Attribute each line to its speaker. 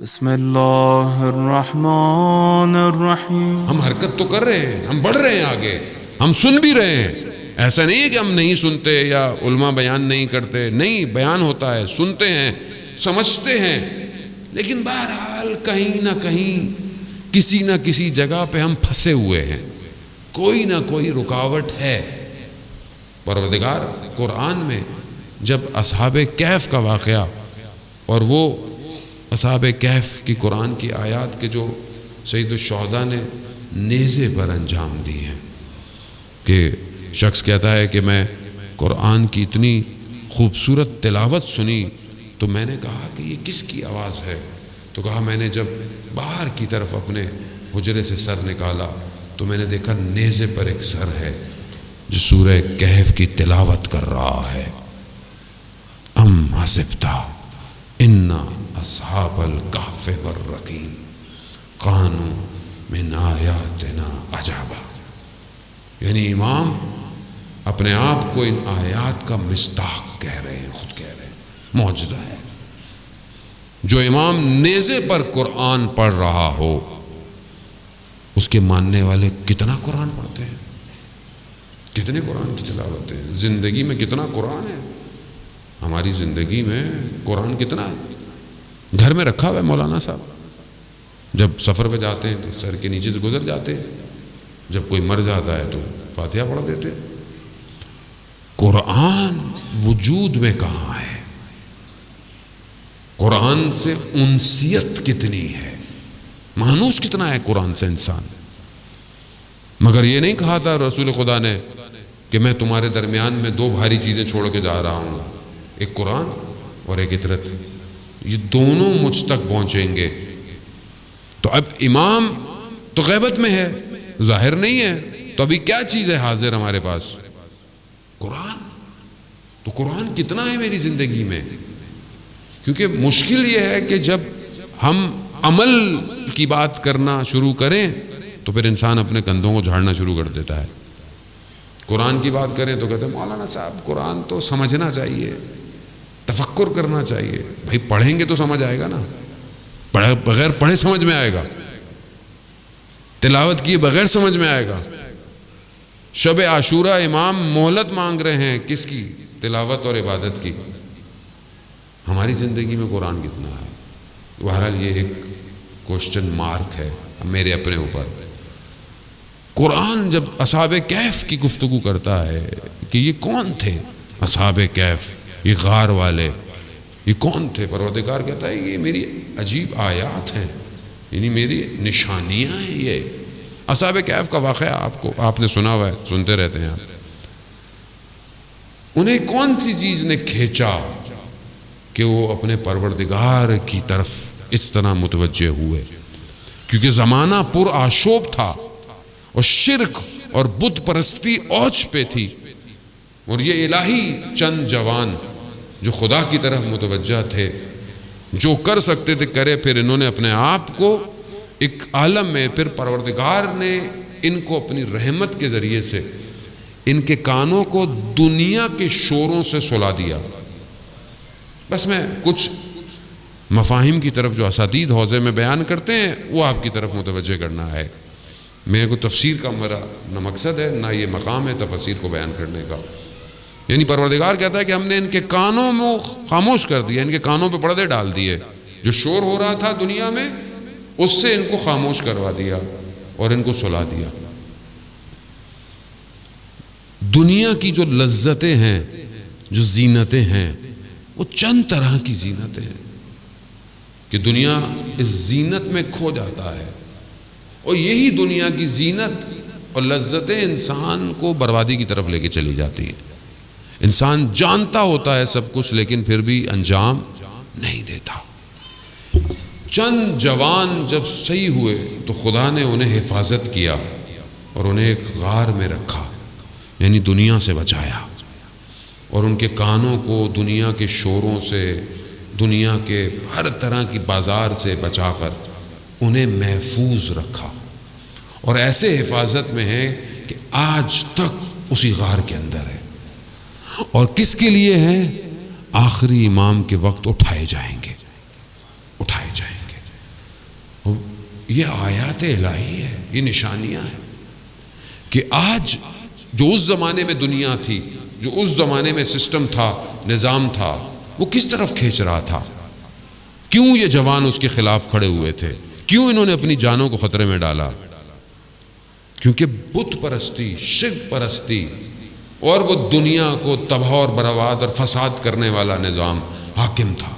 Speaker 1: بسم اللہ الرحمن الرحیم۔
Speaker 2: ہم حرکت تو کر رہے ہیں، ہم بڑھ رہے ہیں آگے، ہم سن بھی رہے ہیں۔ ایسا نہیں ہے کہ ہم نہیں سنتے یا علماء بیان نہیں کرتے، نہیں، بیان ہوتا ہے، سنتے ہیں، سمجھتے ہیں، لیکن بہرحال کہیں نہ کہیں کسی نہ کسی جگہ پہ ہم پھنسے ہوئے ہیں، کوئی نہ کوئی رکاوٹ ہے۔ پروردگار قرآن میں جب اصحاب کہف کا واقعہ اور وہ اصحاب کہف کی قرآن کی آیات کے جو سید الشہداء نے نیزے پر انجام دی ہیں، کہ شخص کہتا ہے کہ میں قرآن کی اتنی خوبصورت تلاوت سنی تو میں نے کہا کہ یہ کس کی آواز ہے؟ تو کہا میں نے جب باہر کی طرف اپنے حجرے سے سر نکالا تو میں نے دیکھا نیزے پر ایک سر ہے جو سورہ کہف کی تلاوت کر رہا ہے۔ ام حسبتا ان اصحاب الکہف والرقیم کانوا من آیاتنا عجبا، یعنی امام اپنے آپ کو ان آیات کا مصداق کہہ رہے ہیں، خود کہہ رہے ہیں معجزہ ہے۔ جو امام نیزے پر قرآن پڑھ رہا ہو، اس کے ماننے والے کتنا قرآن پڑھتے ہیں، کتنے قرآن کی تلاوت ہے، زندگی میں کتنا قرآن ہے، ہماری زندگی میں قرآن کتنا ہے۔ گھر میں رکھا ہوا ہے مولانا صاحب، جب سفر پہ جاتے ہیں تو سر کے نیچے سے گزر جاتے ہیں، جب کوئی مر جاتا ہے تو فاتحہ پڑھ دیتے۔ قرآن وجود میں کہاں ہے؟ قرآن سے انسیت کتنی ہے، مانوس کتنا ہے قرآن سے انسان۔ مگر یہ نہیں کہا تھا رسول خدا نے کہ میں تمہارے درمیان میں دو بھاری چیزیں چھوڑ کے جا رہا ہوں، ایک قرآن اور ایک اطرت، یہ دونوں مجھ تک پہنچیں گے۔ تو اب امام تو غیبت میں ہے، ظاہر نہیں ہے، تو ابھی کیا چیز ہے حاضر ہمارے پاس؟ قرآن۔ تو قرآن کتنا ہے میری زندگی میں؟ کیونکہ مشکل یہ ہے کہ جب ہم عمل کی بات کرنا شروع کریں تو پھر انسان اپنے کندھوں کو جھاڑنا شروع کر دیتا ہے۔ قرآن کی بات کریں تو کہتے ہیں مولانا صاحب قرآن تو سمجھنا چاہیے، تفکر کرنا چاہیے۔ بھائی پڑھیں گے تو سمجھ آئے گا نا، بغیر پڑھے سمجھ میں آئے گا، تلاوت کیے بغیر سمجھ میں آئے گا۔ شب عاشورہ امام مہلت مانگ رہے ہیں، کس کی؟ تلاوت اور عبادت کی۔ ہماری زندگی میں قرآن کتنا ہے؟ بہرحال یہ ایک کوشچن مارک ہے میرے اپنے اوپر۔ قرآن جب اصحاب کہف کی گفتگو کرتا ہے کہ یہ کون تھے اصحاب کہف، یہ غار والے، یہ کون تھے؟ پروردگار کہتا ہے یہ میری عجیب آیات ہیں، یعنی میری نشانیاں ہیں۔ یہ اصحاب کہف کا واقعہ آپ نے سنا ہوا ہے، سنتے رہتے ہیں آپ۔ انہیں کون سی چیز نے کھینچا کہ وہ اپنے پروردگار کی طرف اس طرح متوجہ ہوئے؟ کیونکہ زمانہ پر آشوب تھا اور شرک اور بت پرستی اوج پہ تھی، اور یہ الہی چند جوان جو خدا کی طرف متوجہ تھے، جو کر سکتے تھے کرے، پھر انہوں نے اپنے آپ کو ایک عالم میں، پھر پروردگار نے ان کو اپنی رحمت کے ذریعے سے ان کے کانوں کو دنیا کے شوروں سے سلا دیا۔ بس میں کچھ مفاہیم کی طرف جو اساتید حوزے میں بیان کرتے ہیں وہ آپ کی طرف متوجہ کرنا ہے۔ میرے کو تفسیر کا میرا نہ مقصد ہے نہ یہ مقام ہے تفسیر کو بیان کرنے کا۔ یعنی پروردگار کہتا ہے کہ ہم نے ان کے کانوں میں خاموش کر دیا، ان کے کانوں پہ پردے ڈال دیے، جو شور ہو رہا تھا دنیا میں اس سے ان کو خاموش کروا دیا اور ان کو سلا دیا۔ دنیا کی جو لذتیں ہیں، جو زینتیں ہیں، وہ چند طرح کی زینتیں ہیں کہ دنیا اس زینت میں کھو جاتا ہے، اور یہی دنیا کی زینت اور لذتیں انسان کو بربادی کی طرف لے کے چلی جاتی ہیں۔ انسان جانتا ہوتا ہے سب کچھ لیکن پھر بھی انجام نہیں دیتا۔ چند جوان جب صحیح ہوئے تو خدا نے انہیں حفاظت کیا اور انہیں ایک غار میں رکھا، یعنی دنیا سے بچایا، اور ان کے کانوں کو دنیا کے شوروں سے، دنیا کے ہر طرح کی بازار سے بچا کر انہیں محفوظ رکھا، اور ایسے حفاظت میں ہے کہ آج تک اسی غار کے اندر ہے۔ اور کس کے لیے ہے؟ آخری امام کے وقت اٹھائے جائیں گے، اٹھائے جائیں گے۔ یہ آیات الہی ہے، یہ نشانیاں ہیں کہ آج جو اس زمانے میں دنیا تھی، جو اس زمانے میں سسٹم تھا، نظام تھا، وہ کس طرف کھینچ رہا تھا، کیوں یہ جوان اس کے خلاف کھڑے ہوئے تھے، کیوں انہوں نے اپنی جانوں کو خطرے میں ڈالا؟ کیونکہ بت پرستی، شرک پرستی اور وہ دنیا کو تباہ اور برباد اور فساد کرنے والا نظام حاکم تھا۔